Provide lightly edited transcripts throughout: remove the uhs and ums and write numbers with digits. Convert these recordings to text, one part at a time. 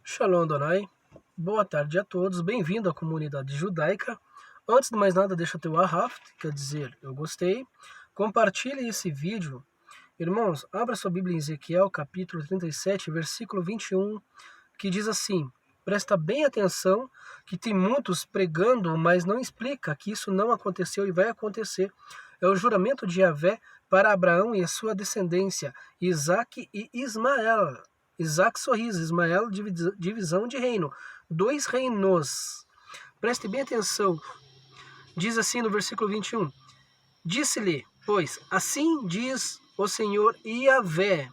Shalom Adonai, boa tarde a todos, bem-vindo à comunidade judaica. Antes de mais nada, deixa o teu ahaf, quer dizer, eu gostei. Compartilhe esse vídeo. Irmãos, abra sua Bíblia em Ezequiel, capítulo 37, versículo 21, que diz assim, presta bem atenção, que tem muitos pregando, mas não explica que isso não aconteceu e vai acontecer. É o juramento de Yahvé para Abraão e a sua descendência, Isaque e Ismael. Isaac sorriso, Ismael divisão de reino. 2 reinos. Preste bem atenção. Diz assim no versículo 21. Disse-lhe, pois, assim diz o Senhor Yahvé.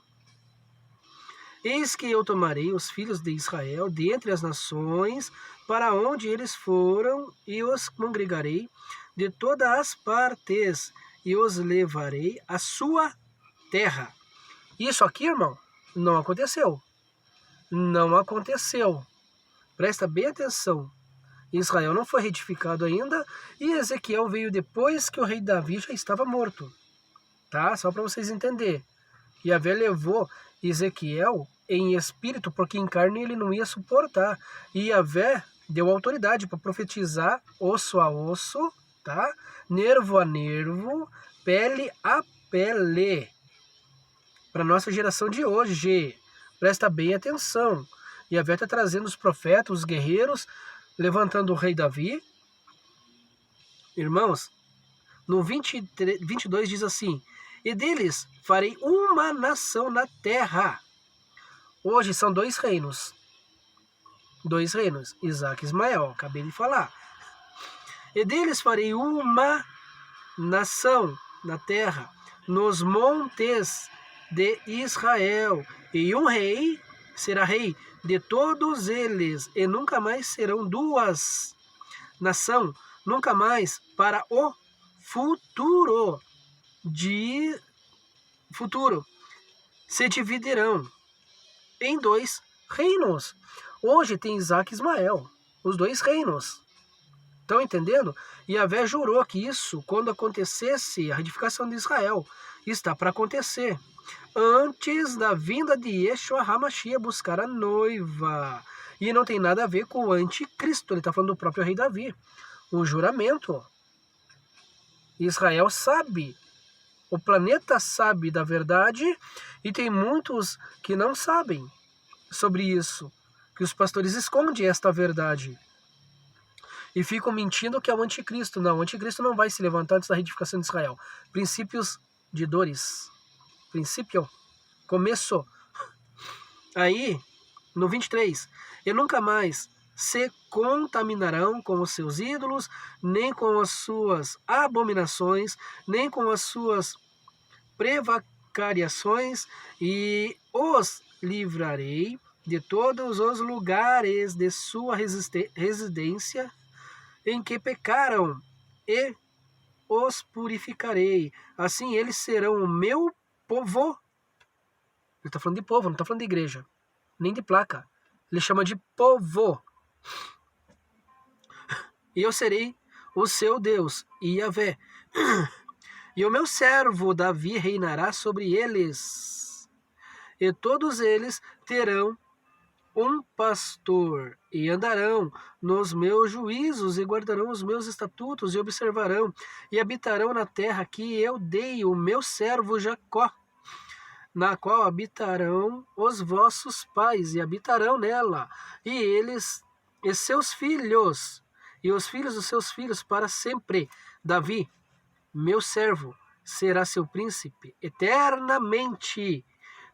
Eis que eu tomarei os filhos de Israel dentre as nações, para onde eles foram, e os congregarei de todas as partes, e os levarei à sua terra. Isso aqui, irmão, não aconteceu. Não aconteceu. Presta bem atenção. Israel não foi reedificado ainda e Ezequiel veio depois que o rei Davi já estava morto. Tá? Só para vocês entenderem. Yahvé levou Ezequiel em espírito porque em carne ele não ia suportar. E Yahvé deu autoridade para profetizar osso a osso, tá? Nervo a nervo, pele a pele. Para nossa geração de hoje. Presta bem atenção. Yahvé está trazendo os profetas, os guerreiros, levantando o rei Davi. Irmãos, no 22 diz assim, e deles farei uma nação na terra. Hoje são 2 reinos. 2 reinos, Isaac e Ismael, acabei de falar. E deles farei uma nação na terra, nos montes de Israel, e um rei será rei de todos eles, e nunca mais serão 2 nação, nunca mais para o futuro. Se dividirão em 2 reinos. Hoje tem Isaac e Ismael, os 2 reinos. Estão entendendo? E Yahvé jurou que isso, quando acontecesse a reedificação de Israel, está para acontecer. Antes da vinda de Yeshua HaMashiach buscar a noiva. E não tem nada a ver com o anticristo, ele está falando do próprio rei Davi. O juramento. Israel sabe, o planeta sabe da verdade e tem muitos que não sabem sobre isso, que os pastores escondem esta verdade. E ficam mentindo que é o anticristo. Não, o anticristo não vai se levantar antes da reedificação de Israel. Princípios de dores. Princípio. Começo. Aí, no 23. E nunca mais se contaminarão com os seus ídolos, nem com as suas abominações, nem com as suas prevaricações, e os livrarei de todos os lugares de sua residência, em que pecaram, e os purificarei. Assim eles serão o meu povo. Ele está falando de povo, não está falando de igreja, nem de placa. Ele chama de povo. E eu serei o seu Deus, Yahvé. E o meu servo Davi reinará sobre eles. E todos eles terão um pastor, e andarão nos meus juízos, e guardarão os meus estatutos, e observarão, e habitarão na terra que eu dei o meu servo Jacó, na qual habitarão os vossos pais, e habitarão nela, e eles, e seus filhos, e os filhos dos seus filhos para sempre. Davi, meu servo, será seu príncipe eternamente.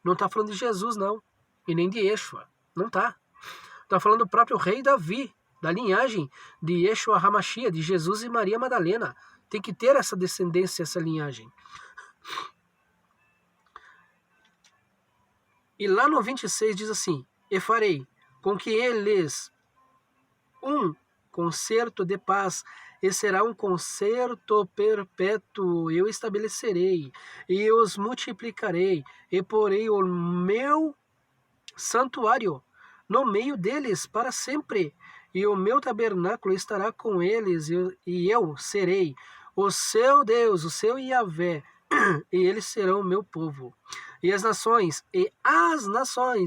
Não está falando de Jesus, não, e nem de Yeshua. Não está. Está falando do próprio rei Davi, da linhagem de Yeshua HaMashiach, de Jesus e Maria Madalena. Tem que ter essa descendência, essa linhagem. E lá no 26 diz assim, e farei com que eles um concerto de paz, e será um concerto perpétuo, eu estabelecerei, e os multiplicarei, e porei o meu santuário no meio deles para sempre, e o meu tabernáculo estará com eles, e eu serei o seu Deus, o seu Yahvé, e eles serão o meu povo. E as nações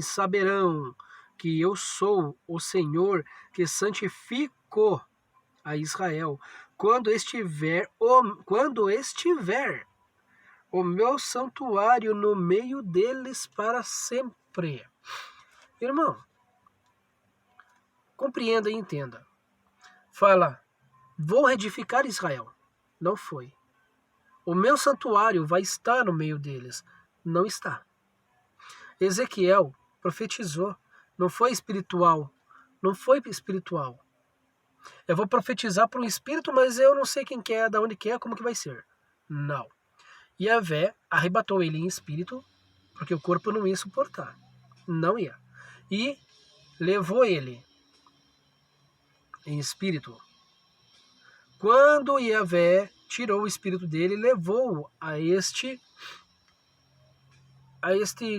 saberão que eu sou o Senhor que santifico a Israel, quando estiver o meu santuário no meio deles para sempre. Irmão, compreenda e entenda. Fala, vou reedificar Israel. Não foi. O meu santuário vai estar no meio deles. Não está. Ezequiel profetizou. Não foi espiritual. Não foi espiritual. Eu vou profetizar para um espírito, mas eu não sei quem que é, de onde que é, como que vai ser. Não. Yahvé arrebatou ele em espírito, porque o corpo não ia suportar. Não ia. E levou ele em espírito. Quando Yahvé tirou o espírito dele, levou a este,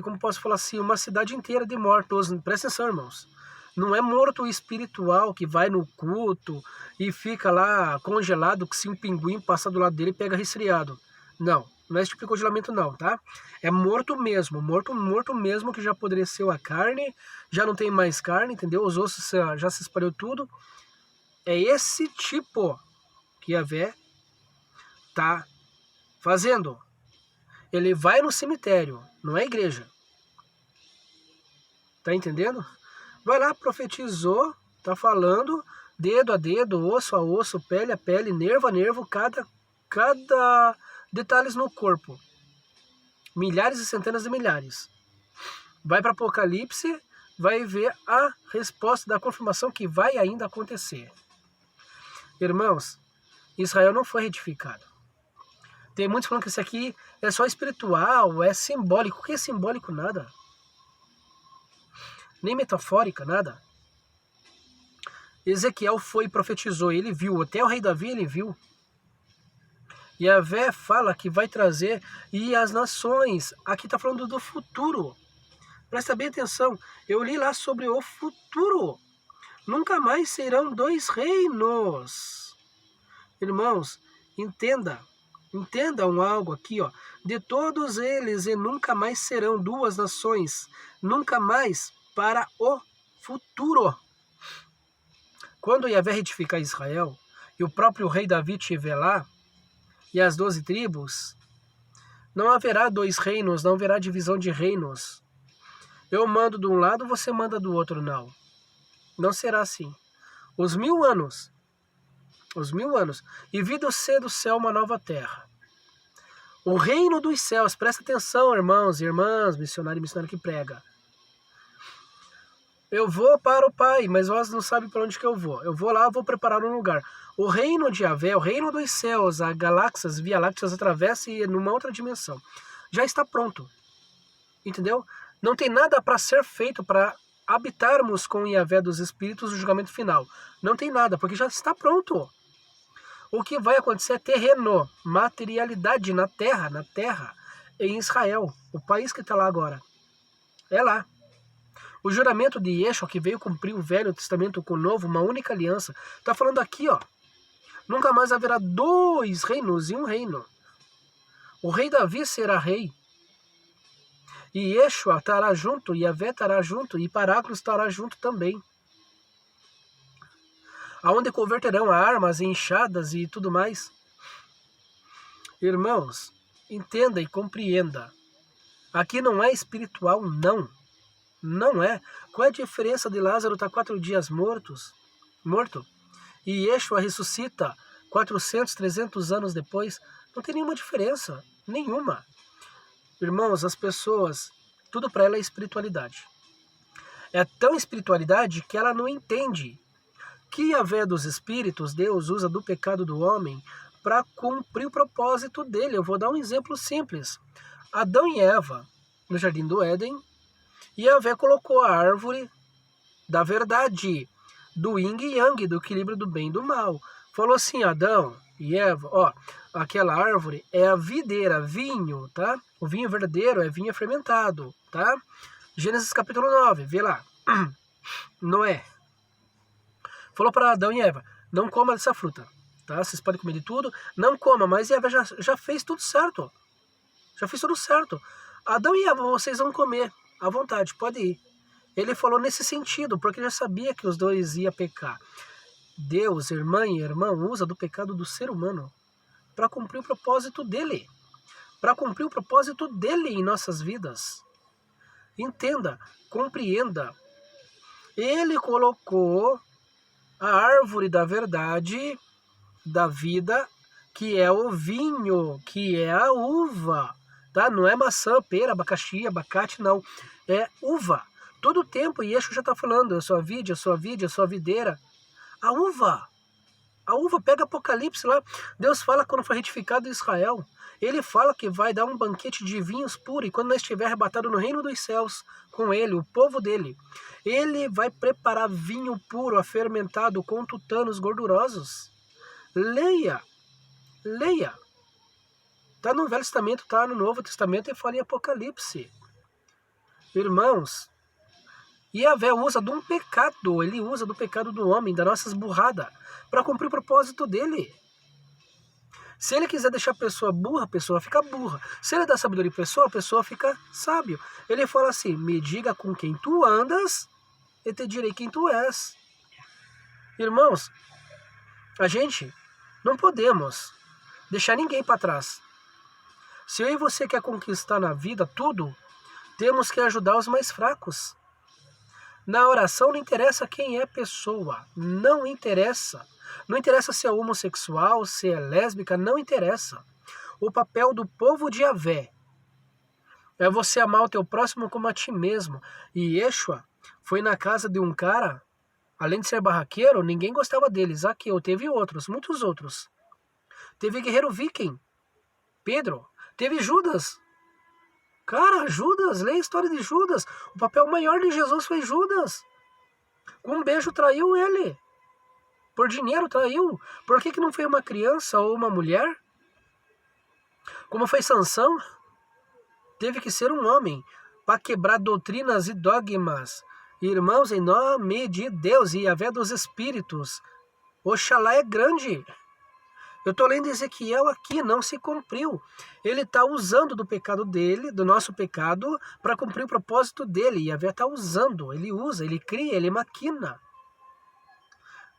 como posso falar assim, uma cidade inteira de mortos. Presta atenção, irmãos. Não é morto espiritual que vai no culto e fica lá congelado, que se um pinguim passar do lado dele pega resfriado. Não, não é esse tipo de congelamento não, tá? É morto mesmo, morto mesmo, que já apodreceu a carne, já não tem mais carne, entendeu? Os ossos já se espalhou tudo. É esse tipo que Yahvé tá fazendo. Ele vai no cemitério, não é igreja. Tá entendendo? Vai lá, profetizou, tá falando, dedo a dedo, osso a osso, pele a pele, nervo a nervo, cada detalhes no corpo. Milhares e centenas de milhares. Vai para Apocalipse, vai ver a resposta da confirmação que vai ainda acontecer. Irmãos, Israel não foi reedificado. Tem muitos falando que isso aqui é só espiritual, é simbólico. O que é simbólico? Nada. Nem metafórica, nada. Ezequiel foi e profetizou, ele viu. Até o rei Davi ele viu. Yahvé fala que vai trazer, e as nações, aqui está falando do futuro. Presta bem atenção, eu li lá sobre o futuro. Nunca mais serão dois reinos. Irmãos, entendam algo aqui, ó. De todos eles, e nunca mais serão duas nações. Nunca mais para o futuro. Quando Yahvé reedificar Israel, e o próprio rei Davi estiver lá, e as 12 tribos, não haverá dois reinos, não haverá divisão de reinos. Eu mando de um lado, você manda do outro, não. Não será assim. Os 1000 anos, e vi descer do céu uma nova terra. O reino dos céus, presta atenção, irmãos e irmãs, missionário e missionário que prega. Eu vou para o Pai, mas vós não sabem para onde que eu vou. Eu vou lá, vou preparar um lugar. O reino de Yahvé, o reino dos céus, as galáxias, Via Lácteas atravessa e numa outra dimensão. Já está pronto. Entendeu? Não tem nada para ser feito para habitarmos com Yahvé dos Espíritos no julgamento final. Não tem nada, porque já está pronto. O que vai acontecer é terreno, materialidade na terra, em Israel, o país que está lá agora. É lá. O juramento de Yeshua, que veio cumprir o Velho Testamento com o Novo, uma única aliança, está falando aqui, ó. Nunca mais haverá dois reinos e um reino. O rei Davi será rei. E Yeshua estará junto, e Yahvé estará junto, e Paráclos estará junto também. Aonde converterão armas e enxadas e tudo mais. Irmãos, entenda e compreenda. Aqui não é espiritual, não. Não é. Qual é a diferença de Lázaro estar 4 dias morto? E Yeshua ressuscita 400, 300 anos depois? Não tem nenhuma diferença. Nenhuma. Irmãos, as pessoas, tudo para ela é espiritualidade. É tão espiritualidade que ela não entende que Yahvé dos Espíritos, Deus usa do pecado do homem para cumprir o propósito dele. Eu vou dar um exemplo simples. Adão e Eva, no Jardim do Éden, e Yahvé colocou a árvore da verdade, do yin e yang, do equilíbrio do bem e do mal. Falou assim, Adão e Eva, ó, aquela árvore é a videira, vinho, tá? O vinho verdadeiro é vinho fermentado, tá? Gênesis capítulo 9, vê lá. Noé falou para Adão e Eva, não coma dessa fruta, tá? Vocês podem comer de tudo, não coma, mas Eva já fez tudo certo. Já fez tudo certo. Adão e Eva, vocês vão comer à vontade, pode ir. Ele falou nesse sentido, porque ele já sabia que os dois iam pecar. Deus, irmã e irmão, usa do pecado do ser humano para cumprir o propósito dele. Para cumprir o propósito dele em nossas vidas. Entenda, compreenda. Ele colocou a árvore da verdade, da vida, que é o vinho, que é a uva. Tá? Não é maçã, pera, abacaxi, abacate, não. É uva. Todo tempo, e Yeshua já está falando, eu sou a vide, eu sou a vide, eu sou a videira. A uva. A uva, pega Apocalipse lá. Deus fala quando foi retificado Israel. Ele fala que vai dar um banquete de vinhos puros. E quando nós estiver arrebatado no reino dos céus com ele, o povo dele, ele vai preparar vinho puro, afermentado, com tutanos gordurosos. Leia. Leia. Está no Velho Testamento, está no Novo Testamento e fala em Apocalipse. Irmãos, Yahvé usa de um pecado, ele usa do pecado do homem, das nossas burradas, para cumprir o propósito dele. Se ele quiser deixar a pessoa burra, a pessoa fica burra. Se ele dá sabedoria à pessoa fica sábio. Ele fala assim, me diga com quem tu andas, e te direi quem tu és. Irmãos, a gente não podemos deixar ninguém para trás. Se eu e você quer conquistar na vida tudo, temos que ajudar os mais fracos. Na oração não interessa quem é pessoa, não interessa. Não interessa se é homossexual, se é lésbica, não interessa. O papel do povo de Yahvé é você amar o teu próximo como a ti mesmo. E Yeshua foi na casa de um cara, além de ser barraqueiro, ninguém gostava dele. Zaqueu, teve outros, muitos outros. Teve guerreiro viking, Pedro, teve Judas. Cara, Judas, leia a história de Judas. O papel maior de Jesus foi Judas. Com um beijo traiu ele. Por dinheiro traiu. Por que não foi uma criança ou uma mulher? Como foi Sansão? Teve que ser um homem para quebrar doutrinas e dogmas. Irmãos, em nome de Deus e Yahvé dos Espíritos, Oxalá é grande. Eu estou lendo Ezequiel aqui, não se cumpriu. Ele está usando do pecado dele, do nosso pecado, para cumprir o propósito dele. E Yahvé está usando, ele usa, ele cria, ele maquina.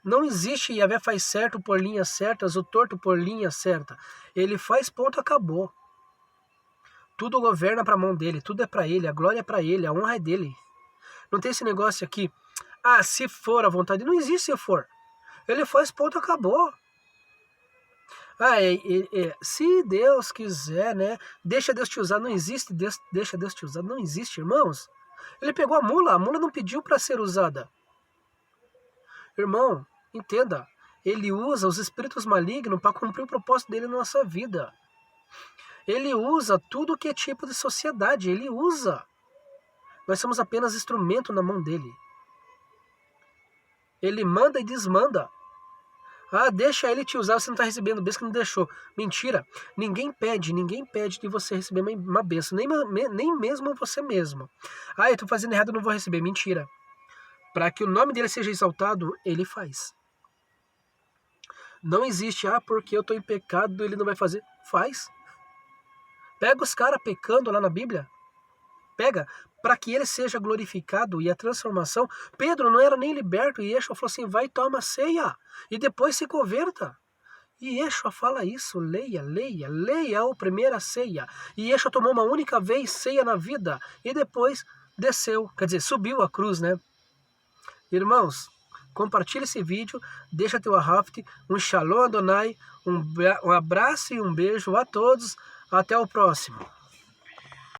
Não existe Yahvé faz certo por linhas certas, o torto por linha certa. Ele faz, ponto, acabou. Tudo governa para a mão dele, tudo é para ele, a glória é para ele, a honra é dele. Não tem esse negócio aqui, se for a vontade, não existe se for. Ele faz, ponto, acabou. Se Deus quiser, né? Deixa Deus te usar, não existe deixa Deus te usar, não existe, irmãos. Ele pegou a mula não pediu para ser usada. Irmão, entenda, ele usa os espíritos malignos para cumprir o propósito dele na nossa vida. Ele usa tudo que é tipo de sociedade, ele usa. Nós somos apenas instrumento na mão dele. Ele manda e desmanda. Deixa ele te usar, você não está recebendo bênção que não deixou. Mentira, ninguém pede de você receber uma bênção, nem mesmo você mesmo. Eu estou fazendo errado, não vou receber. Mentira. Para que o nome dele seja exaltado, ele faz. Não existe, porque eu estou em pecado, ele não vai fazer. Faz. Pega os caras pecando lá na Bíblia. Pega, para que ele seja glorificado e a transformação. Pedro não era nem liberto e Yeshua falou assim, vai, toma ceia e depois se converta. E Yeshua fala isso, leia a primeira ceia. E Yeshua tomou uma única vez ceia na vida e depois desceu, quer dizer, subiu a cruz, né? Irmãos, compartilhe esse vídeo, deixa teu Ahaft, um Shalom Adonai, um abraço e um beijo a todos, até o próximo.